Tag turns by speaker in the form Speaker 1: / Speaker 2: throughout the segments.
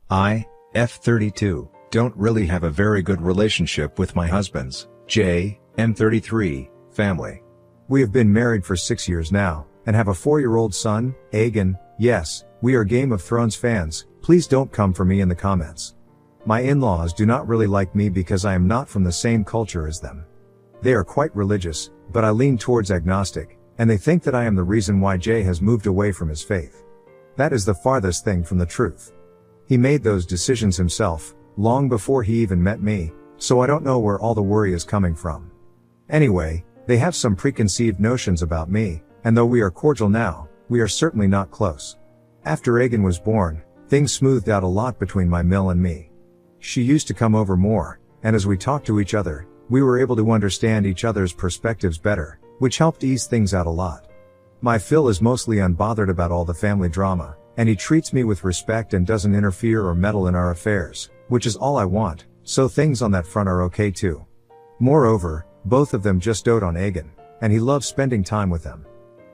Speaker 1: I, F32, don't really have a very good relationship with my husband's, J, M33, family. We have been married for 6 years now, and have a 4-year-old son, Aegon. Yes, we are Game of Thrones fans, please don't come for me in the comments. My in-laws do not really like me because I am not from the same culture as them. They are quite religious, but I lean towards agnostic, and they think that I am the reason why Jay has moved away from his faith. That is the farthest thing from the truth. He made those decisions himself, long before he even met me, so I don't know where all the worry is coming from. Anyway, they have some preconceived notions about me, and though we are cordial now, we are certainly not close. After Aegon was born, things smoothed out a lot between my Mill and me. She used to come over more, and as we talked to each other, we were able to understand each other's perspectives better, which helped ease things out a lot. My Phil is mostly unbothered about all the family drama, and he treats me with respect and doesn't interfere or meddle in our affairs, which is all I want, so things on that front are okay too. Moreover, both of them just dote on Aegon, and he loves spending time with them.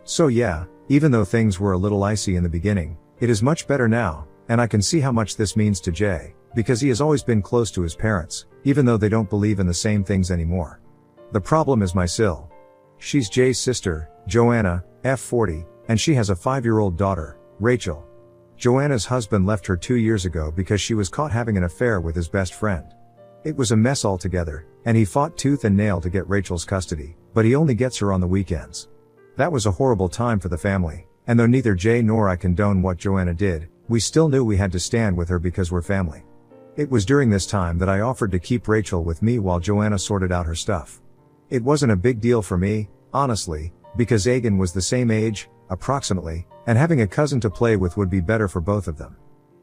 Speaker 1: So yeah, even though things were a little icy in the beginning, it is much better now, and I can see how much this means to Jay, because he has always been close to his parents, even though they don't believe in the same things anymore. The problem is my Sil. She's Jay's sister, Joanna, F40, and she has a 5-year-old daughter, Rachel. Joanna's husband left her 2 years ago because she was caught having an affair with his best friend. It was a mess altogether, and he fought tooth and nail to get Rachel's custody, but he only gets her on the weekends. That was a horrible time for the family, and though neither Jay nor I condone what Joanna did, we still knew we had to stand with her because we're family. It was during this time that I offered to keep Rachel with me while Joanna sorted out her stuff. It wasn't a big deal for me, honestly, because Aegon was the same age, approximately, and having a cousin to play with would be better for both of them.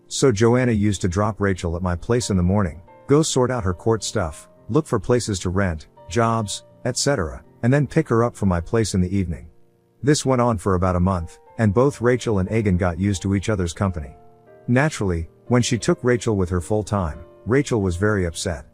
Speaker 1: So Joanna used to drop Rachel at my place in the morning, go sort out her court stuff, look for places to rent, jobs, etc., and then pick her up from my place in the evening. This went on for about a month, and both Rachel and Aegon got used to each other's company. Naturally, when she took Rachel with her full time, Rachel was very upset.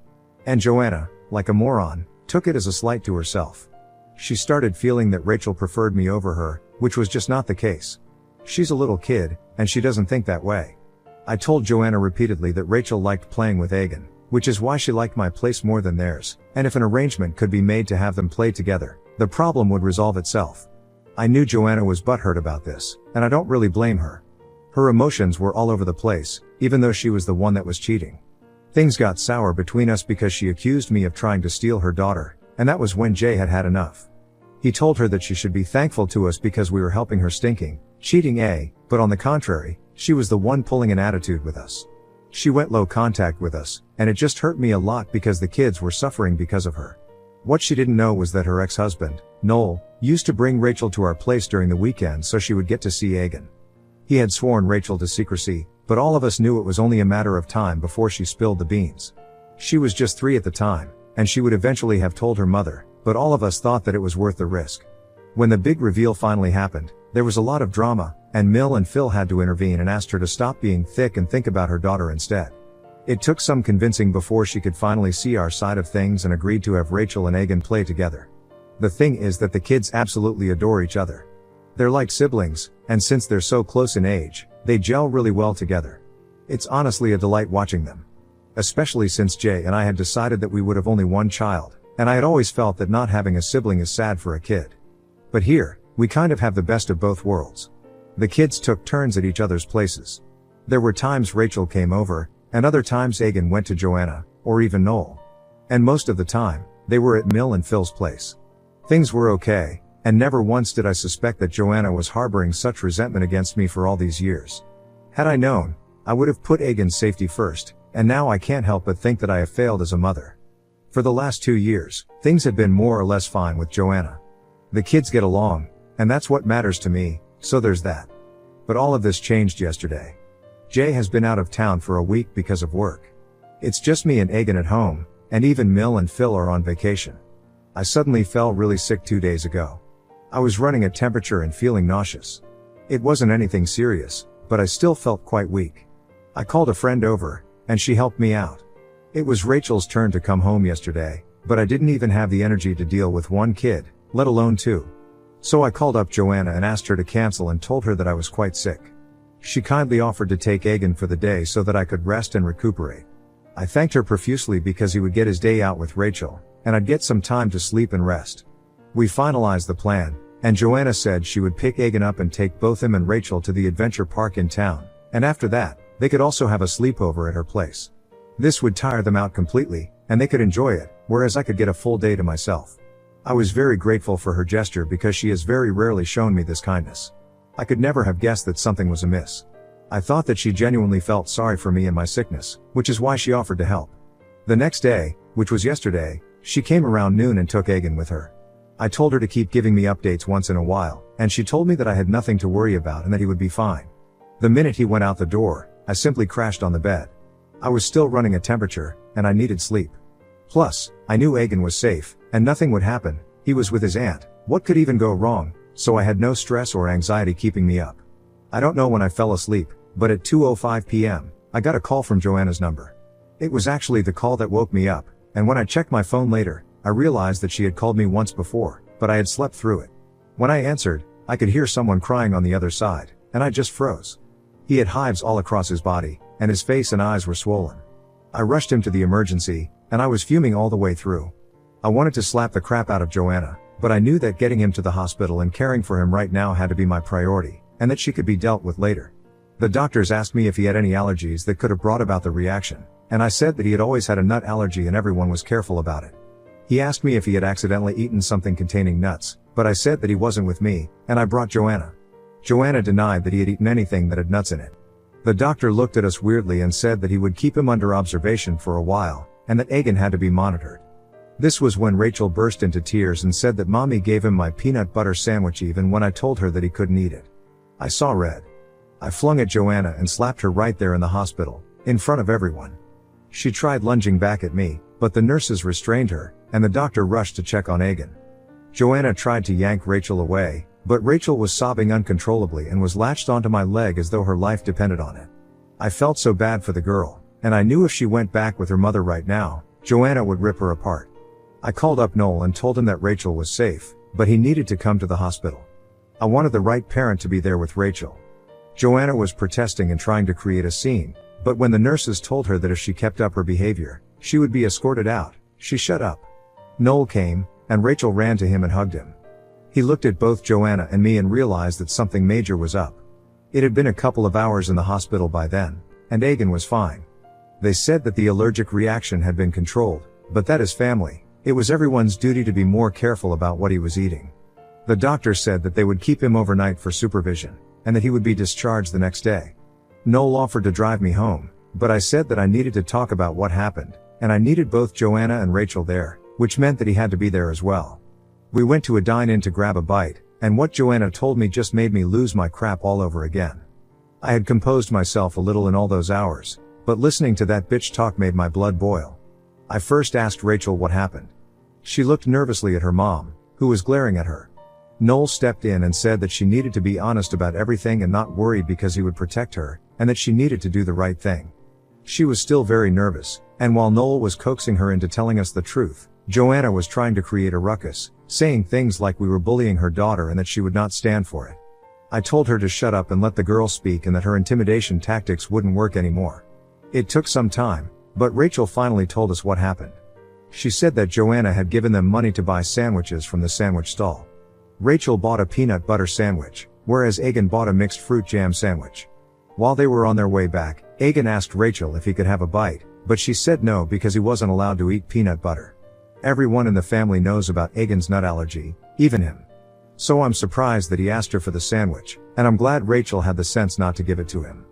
Speaker 1: And Joanna, like a moron, took it as a slight to herself. She started feeling that Rachel preferred me over her, which was just not the case. She's a little kid, and she doesn't think that way. I told Joanna repeatedly that Rachel liked playing with Aegon, which is why she liked my place more than theirs, and if an arrangement could be made to have them play together, the problem would resolve itself. I knew Joanna was butthurt about this, and I don't really blame her. Her emotions were all over the place, even though she was the one that was cheating. Things got sour between us because she accused me of trying to steal her daughter, and that was when Jay had had enough. He told her that she should be thankful to us because we were helping her stinking, cheating but on the contrary, she was the one pulling an attitude with us. She went low contact with us, and it just hurt me a lot because the kids were suffering because of her. What she didn't know was that her ex-husband, Noel, used to bring Rachel to our place during the weekend so she would get to see Aegon. He had sworn Rachel to secrecy, but all of us knew it was only a matter of time before she spilled the beans. She was just 3 at the time, and she would eventually have told her mother, but all of us thought that it was worth the risk. When the big reveal finally happened, there was a lot of drama, and Mill and Phil had to intervene and asked her to stop being thick and think about her daughter instead. It took some convincing before she could finally see our side of things and agreed to have Rachel and Aegon play together. The thing is that the kids absolutely adore each other. They're like siblings, and since they're so close in age, they gel really well together. It's honestly a delight watching them. Especially since Jay and I had decided that we would have only one child, and I had always felt that not having a sibling is sad for a kid. But here, we kind of have the best of both worlds. The kids took turns at each other's places. There were times Rachel came over, and other times Aegon went to Joanna, or even Noel. And most of the time, they were at Mill and Phil's place. Things were okay, and never once did I suspect that Joanna was harboring such resentment against me for all these years. Had I known, I would have put Aegon's safety first, and now I can't help but think that I have failed as a mother. For the last 2 years, things have been more or less fine with Joanna. The kids get along, and that's what matters to me, so there's that. But all of this changed yesterday. Jay has been out of town for a week because of work. It's just me and Aegon at home, and even Mill and Phil are on vacation. I suddenly fell really sick 2 days ago. I was running a temperature and feeling nauseous. It wasn't anything serious, but I still felt quite weak. I called a friend over, and she helped me out. It was Rachel's turn to come home yesterday, but I didn't even have the energy to deal with one kid, let alone 2. So I called up Joanna and asked her to cancel and told her that I was quite sick. She kindly offered to take Egan for the day so that I could rest and recuperate. I thanked her profusely because he would get his day out with Rachel, and I'd get some time to sleep and rest. We finalized the plan, and Joanna said she would pick Egan up and take both him and Rachel to the adventure park in town, and after that, they could also have a sleepover at her place. This would tire them out completely, and they could enjoy it, whereas I could get a full day to myself. I was very grateful for her gesture because she has very rarely shown me this kindness. I could never have guessed that something was amiss. I thought that she genuinely felt sorry for me and my sickness, which is why she offered to help. The next day, which was yesterday, she came around noon and took Egan with her. I told her to keep giving me updates once in a while, and she told me that I had nothing to worry about and that he would be fine. The minute he went out the door, I simply crashed on the bed. I was still running a temperature, and I needed sleep. Plus, I knew Egan was safe, and nothing would happen. He was with his aunt. What could even go wrong? So I had no stress or anxiety keeping me up. I don't know when I fell asleep, but at 2:05 p.m., I got a call from Joanna's number. It was actually the call that woke me up, and when I checked my phone later, I realized that she had called me once before, but I had slept through it. When I answered, I could hear someone crying on the other side, and I just froze. He had hives all across his body, and his face and eyes were swollen. I rushed him to the emergency, and I was fuming all the way through. I wanted to slap the crap out of Joanna, but I knew that getting him to the hospital and caring for him right now had to be my priority, and that she could be dealt with later. The doctors asked me if he had any allergies that could have brought about the reaction, and I said that he had always had a nut allergy and everyone was careful about it. He asked me if he had accidentally eaten something containing nuts, but I said that he wasn't with me, and I brought Joanna. Joanna denied that he had eaten anything that had nuts in it. The doctor looked at us weirdly and said that he would keep him under observation for a while, and that Egan had to be monitored. This was when Rachel burst into tears and said that Mommy gave him my peanut butter sandwich even when I told her that he couldn't eat it. I saw red. I flung at Joanna and slapped her right there in the hospital, in front of everyone. She tried lunging back at me, but the nurses restrained her, and the doctor rushed to check on Egan. Joanna tried to yank Rachel away, but Rachel was sobbing uncontrollably and was latched onto my leg as though her life depended on it. I felt so bad for the girl, and I knew if she went back with her mother right now, Joanna would rip her apart. I called up Noel and told him that Rachel was safe, but he needed to come to the hospital. I wanted the right parent to be there with Rachel. Joanna was protesting and trying to create a scene, but when the nurses told her that if she kept up her behavior, she would be escorted out, she shut up. Noel came, and Rachel ran to him and hugged him. He looked at both Joanna and me and realized that something major was up. It had been a couple of hours in the hospital by then, and Egan was fine. They said that the allergic reaction had been controlled, but that is family. It was everyone's duty to be more careful about what he was eating. The doctor said that they would keep him overnight for supervision, and that he would be discharged the next day. Noel offered to drive me home, but I said that I needed to talk about what happened, and I needed both Joanna and Rachel there, which meant that he had to be there as well. We went to a dine-in to grab a bite, and what Joanna told me just made me lose my crap all over again. I had composed myself a little in all those hours, but listening to that bitch talk made my blood boil. I first asked Rachel what happened. She looked nervously at her mom, who was glaring at her. Noel stepped in and said that she needed to be honest about everything and not worry because he would protect her, and that she needed to do the right thing. She was still very nervous, and while Noel was coaxing her into telling us the truth, Joanna was trying to create a ruckus, saying things like we were bullying her daughter and that she would not stand for it. I told her to shut up and let the girl speak and that her intimidation tactics wouldn't work anymore. It took some time, but Rachel finally told us what happened. She said that Joanna had given them money to buy sandwiches from the sandwich stall. Rachel bought a peanut butter sandwich, whereas Egan bought a mixed fruit jam sandwich. While they were on their way back, Egan asked Rachel if he could have a bite, but she said no because he wasn't allowed to eat peanut butter. Everyone in the family knows about Egan's nut allergy, even him. So I'm surprised that he asked her for the sandwich, and I'm glad Rachel had the sense not to give it to him.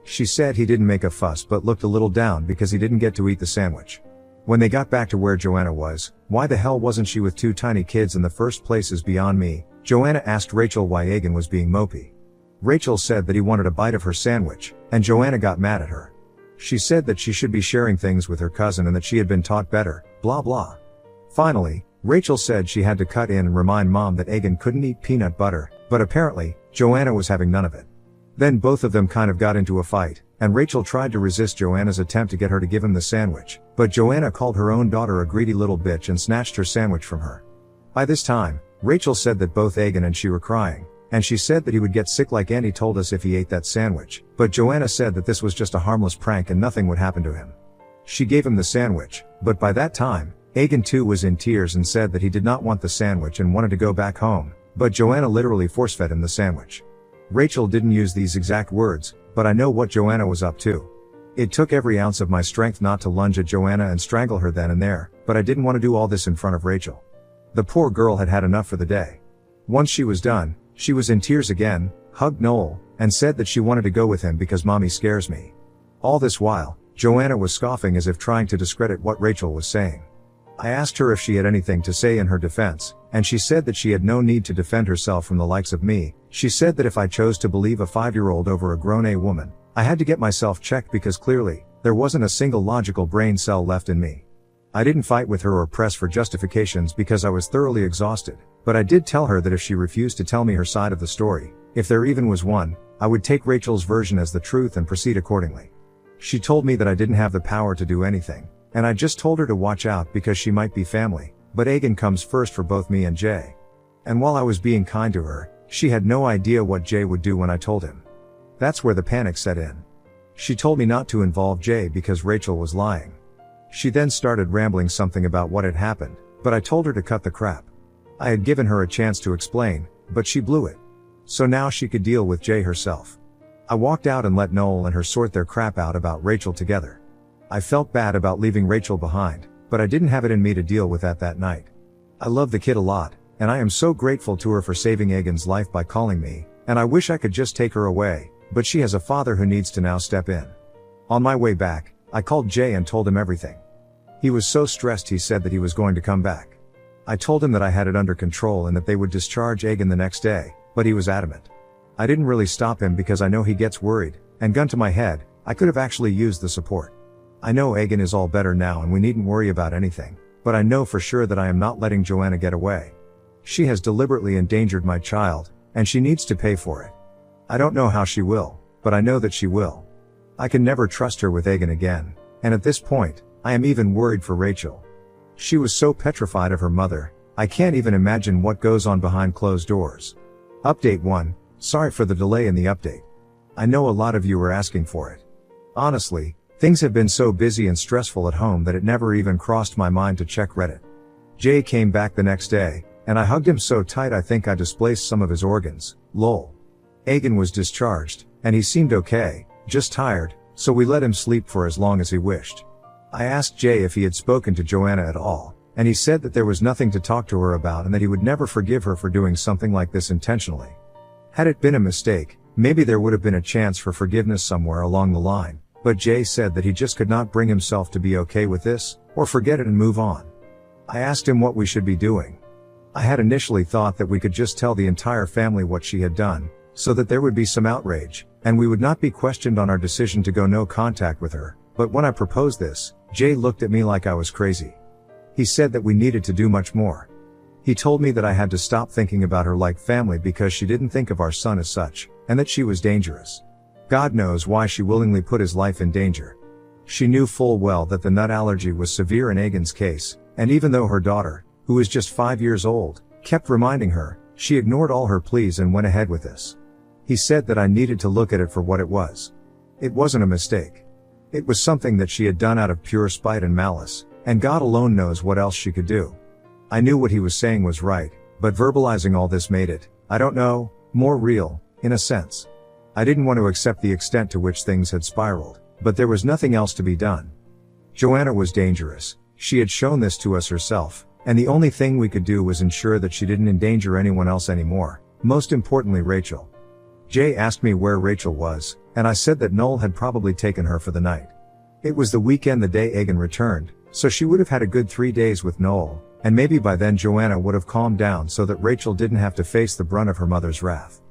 Speaker 1: She said he didn't make a fuss but looked a little down because he didn't get to eat the sandwich. When they got back to where Joanna was, why the hell wasn't she with two tiny kids in the first place is beyond me. Joanna asked Rachel why Egan was being mopey. Rachel said that he wanted a bite of her sandwich, and Joanna got mad at her. She said that she should be sharing things with her cousin and that she had been taught better, blah blah. Finally, Rachel said she had to cut in and remind Mom that Egan couldn't eat peanut butter, but apparently, Joanna was having none of it. Then both of them kind of got into a fight, and Rachel tried to resist Joanna's attempt to get her to give him the sandwich, but Joanna called her own daughter a greedy little bitch and snatched her sandwich from her. By this time, Rachel said that both Egan and she were crying, and she said that he would get sick like Andy told us if he ate that sandwich, but Joanna said that this was just a harmless prank and nothing would happen to him. She gave him the sandwich, but by that time, Egan too was in tears and said that he did not want the sandwich and wanted to go back home, but Joanna literally force-fed him the sandwich. Rachel didn't use these exact words, but I know what Joanna was up to. It took every ounce of my strength not to lunge at Joanna and strangle her then and there, but I didn't want to do all this in front of Rachel. The poor girl had had enough for the day. Once she was done, she was in tears again, hugged Noel, and said that she wanted to go with him because mommy scares me. All this while, Joanna was scoffing as if trying to discredit what Rachel was saying. I asked her if she had anything to say in her defense, and she said that she had no need to defend herself from the likes of me. She said that if I chose to believe a 5-year-old over a grown woman, I had to get myself checked because clearly, there wasn't a single logical brain cell left in me. I didn't fight with her or press for justifications because I was thoroughly exhausted, but I did tell her that if she refused to tell me her side of the story, if there even was one, I would take Rachel's version as the truth and proceed accordingly. She told me that I didn't have the power to do anything, and I just told her to watch out because she might be family, but Egan comes first for both me and Jay. And while I was being kind to her, she had no idea what Jay would do when I told him. That's where the panic set in. She told me not to involve Jay because Rachel was lying. She then started rambling something about what had happened, but I told her to cut the crap. I had given her a chance to explain, but she blew it. So now she could deal with Jay herself. I walked out and let Noel and her sort their crap out about Rachel together. I felt bad about leaving Rachel behind, but I didn't have it in me to deal with that night. I love the kid a lot, and I am so grateful to her for saving Egan's life by calling me, and I wish I could just take her away, but she has a father who needs to now step in. On my way back, I called Jay and told him everything. He was so stressed he said that he was going to come back. I told him that I had it under control and that they would discharge Egan the next day, but he was adamant. I didn't really stop him because I know he gets worried, and gun to my head, I could have actually used the support. I know Egan is all better now and we needn't worry about anything, but I know for sure that I am not letting Joanna get away. She has deliberately endangered my child, and she needs to pay for it. I don't know how she will, but I know that she will. I can never trust her with Egan again, and at this point, I am even worried for Rachel. She was so petrified of her mother, I can't even imagine what goes on behind closed doors. Update 1, sorry for the delay in the update. I know a lot of you were asking for it. Honestly, things have been so busy and stressful at home that it never even crossed my mind to check Reddit. Jay came back the next day, and I hugged him so tight I think I displaced some of his organs, lol. Egan was discharged, and he seemed okay, just tired, so we let him sleep for as long as he wished. I asked Jay if he had spoken to Joanna at all, and he said that there was nothing to talk to her about and that he would never forgive her for doing something like this intentionally. Had it been a mistake, maybe there would have been a chance for forgiveness somewhere along the line, but Jay said that he just could not bring himself to be okay with this, or forget it and move on. I asked him what we should be doing. I had initially thought that we could just tell the entire family what she had done, so that there would be some outrage, and we would not be questioned on our decision to go no contact with her, but when I proposed this, Jay looked at me like I was crazy. He said that we needed to do much more. He told me that I had to stop thinking about her like family because she didn't think of our son as such, and that she was dangerous. God knows why she willingly put his life in danger. She knew full well that the nut allergy was severe in Egan's case, and even though her daughter, who is just 5 years old, kept reminding her, she ignored all her pleas and went ahead with this. He said that I needed to look at it for what it was. It wasn't a mistake. It was something that she had done out of pure spite and malice, and God alone knows what else she could do. I knew what he was saying was right, but verbalizing all this made it, I don't know, more real, in a sense. I didn't want to accept the extent to which things had spiraled, but there was nothing else to be done. Joanna was dangerous, she had shown this to us herself, and the only thing we could do was ensure that she didn't endanger anyone else anymore, most importantly Rachel. Jay asked me where Rachel was, and I said that Noel had probably taken her for the night. It was the weekend the day Egan returned, so she would have had a good 3 days with Noel, and maybe by then Joanna would have calmed down so that Rachel didn't have to face the brunt of her mother's wrath.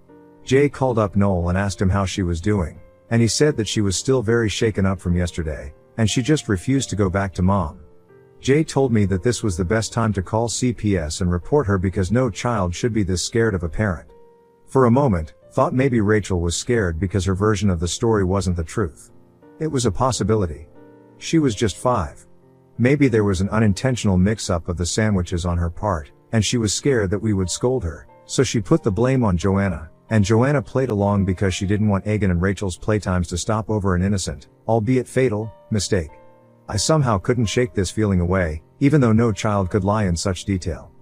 Speaker 1: Jay called up Noel and asked him how she was doing, and he said that she was still very shaken up from yesterday, and she just refused to go back to mom. Jay told me that this was the best time to call CPS and report her because no child should be this scared of a parent. For a moment, thought maybe Rachel was scared because her version of the story wasn't the truth. It was a possibility. She was just 5. Maybe there was an unintentional mix-up of the sandwiches on her part, and she was scared that we would scold her, so she put the blame on Joanna, and Joanna played along because she didn't want Egan and Rachel's playtimes to stop over an innocent, albeit fatal, mistake. I somehow couldn't shake this feeling away, even though no child could lie in such detail.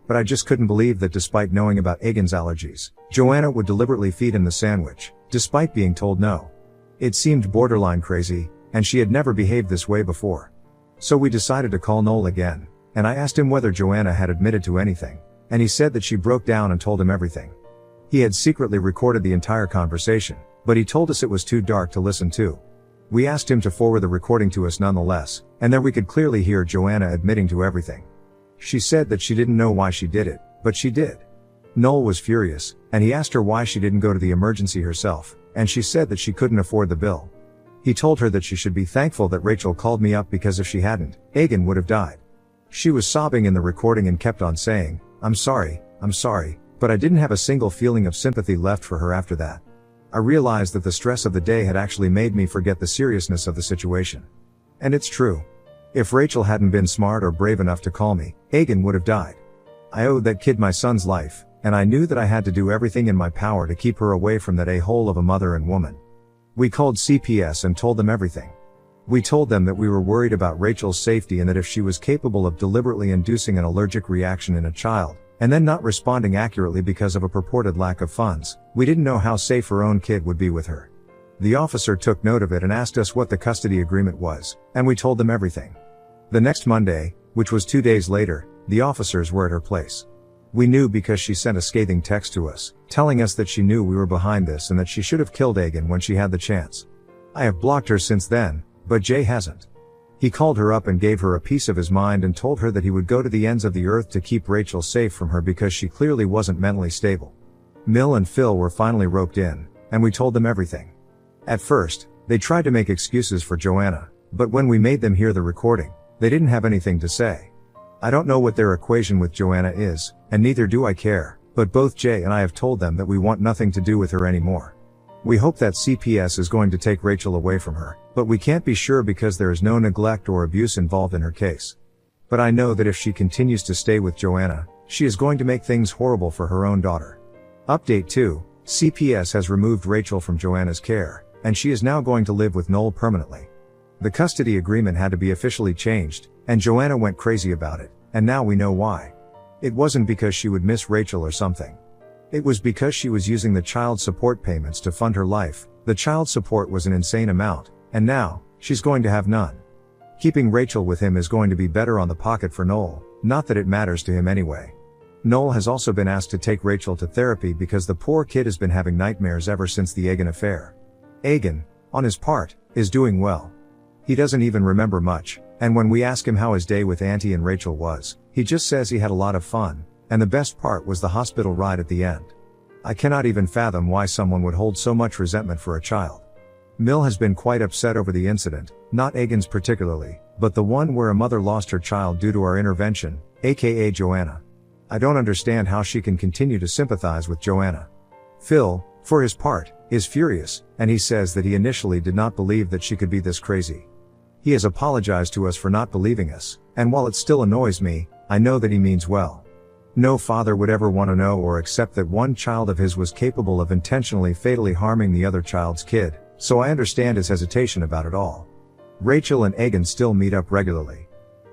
Speaker 1: But I just couldn't believe that despite knowing about Egan's allergies, Joanna would deliberately feed him the sandwich, despite being told no. It seemed borderline crazy, and she had never behaved this way before. So we decided to call Noel again, and I asked him whether Joanna had admitted to anything, and he said that she broke down and told him everything. He had secretly recorded the entire conversation, but he told us it was too dark to listen to. We asked him to forward the recording to us nonetheless, and then we could clearly hear Joanna admitting to everything. She said that she didn't know why she did it, but she did. Noel was furious, and he asked her why she didn't go to the emergency herself, and she said that she couldn't afford the bill. He told her that she should be thankful that Rachel called me up because if she hadn't, Egan would have died. She was sobbing in the recording and kept on saying, I'm sorry, but I didn't have a single feeling of sympathy left for her after that. I realized that the stress of the day had actually made me forget the seriousness of the situation. And it's true. If Rachel hadn't been smart or brave enough to call me, Egan would have died. I owed that kid my son's life, and I knew that I had to do everything in my power to keep her away from that a-hole of a mother and woman. We called CPS and told them everything. We told them that we were worried about Rachel's safety and that if she was capable of deliberately inducing an allergic reaction in a child, and then not responding accurately because of a purported lack of funds, we didn't know how safe her own kid would be with her. The officer took note of it and asked us what the custody agreement was, and we told them everything. The next Monday, which was 2 days later, the officers were at her place. We knew because she sent a scathing text to us, telling us that she knew we were behind this and that she should have killed Egan when she had the chance. I have blocked her since then, but Jay hasn't. He called her up and gave her a piece of his mind and told her that he would go to the ends of the earth to keep Rachel safe from her because she clearly wasn't mentally stable. Mill and Phil were finally roped in, and we told them everything. At first, they tried to make excuses for Joanna, but when we made them hear the recording, they didn't have anything to say. I don't know what their equation with Joanna is, and neither do I care, but both Jay and I have told them that we want nothing to do with her anymore. We hope that CPS is going to take Rachel away from her, but we can't be sure because there is no neglect or abuse involved in her case. But I know that if she continues to stay with Joanna, she is going to make things horrible for her own daughter. Update 2, CPS has removed Rachel from Joanna's care, and she is now going to live with Noel permanently. The custody agreement had to be officially changed, and Joanna went crazy about it, and now we know why. It wasn't because she would miss Rachel or something. It was because she was using the child support payments to fund her life. The child support was an insane amount, and now, she's going to have none. Keeping Rachel with him is going to be better on the pocket for Noel, not that it matters to him anyway. Noel has also been asked to take Rachel to therapy because the poor kid has been having nightmares ever since the Egan affair. Egan, on his part, is doing well. He doesn't even remember much, and when we ask him how his day with Auntie and Rachel was, he just says he had a lot of fun, and the best part was the hospital ride at the end. I cannot even fathom why someone would hold so much resentment for a child. Mill has been quite upset over the incident, not Egan's particularly, but the one where a mother lost her child due to our intervention, aka Joanna. I don't understand how she can continue to sympathize with Joanna. Phil, for his part, is furious, and he says that he initially did not believe that she could be this crazy. He has apologized to us for not believing us, and while it still annoys me, I know that he means well. No father would ever want to know or accept that one child of his was capable of intentionally fatally harming the other child's kid, so I understand his hesitation about it all. Rachel and Egan still meet up regularly.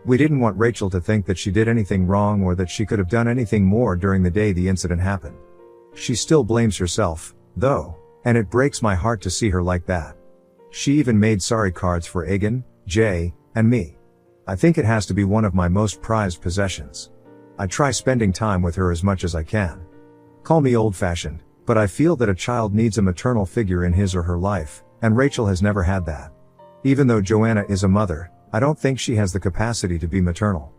Speaker 1: We didn't want Rachel to think that she did anything wrong or that she could have done anything more during the day the incident happened. She still blames herself, though, and it breaks my heart to see her like that. She even made sorry cards for Egan, Jay, and me. I think it has to be one of my most prized possessions. I try spending time with her as much as I can. Call me old-fashioned, but I feel that a child needs a maternal figure in his or her life, and Rachel has never had that. Even though Joanna is a mother, I don't think she has the capacity to be maternal.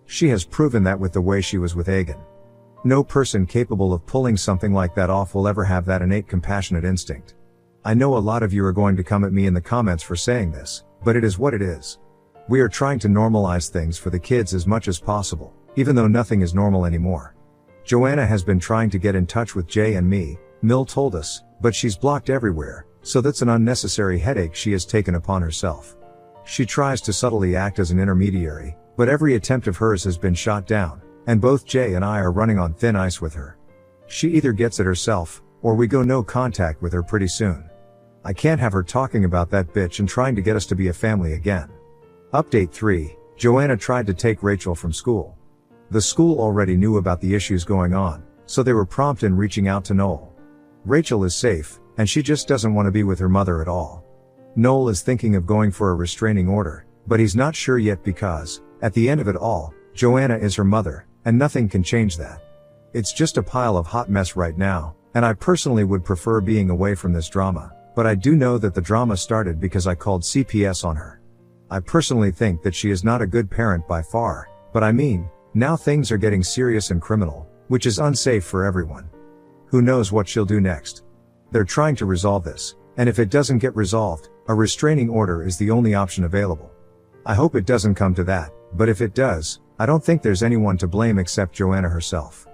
Speaker 1: She has proven that with the way she was with Egan. No person capable of pulling something like that off will ever have that innate compassionate instinct. I know a lot of you are going to come at me in the comments for saying this, but it is what it is. We are trying to normalize things for the kids as much as possible, even though nothing is normal anymore. Joanna has been trying to get in touch with Jay and me, Mill told us, but she's blocked everywhere, so that's an unnecessary headache she has taken upon herself. She tries to subtly act as an intermediary, but every attempt of hers has been shot down, and both Jay and I are running on thin ice with her. She either gets it herself, or we go no contact with her pretty soon. I can't have her talking about that bitch and trying to get us to be a family again. Update 3, Joanna tried to take Rachel from school. The school already knew about the issues going on, so they were prompt in reaching out to Noel. Rachel is safe, and she just doesn't want to be with her mother at all. Noel is thinking of going for a restraining order, but he's not sure yet because, at the end of it all, Joanna is her mother, and nothing can change that. It's just a pile of hot mess right now, and I personally would prefer being away from this drama, but I do know that the drama started because I called CPS on her. I personally think that she is not a good parent by far, but I mean, now things are getting serious and criminal, which is unsafe for everyone. Who knows what she'll do next? They're trying to resolve this, and if it doesn't get resolved, a restraining order is the only option available. I hope it doesn't come to that, but if it does, I don't think there's anyone to blame except Joanna herself.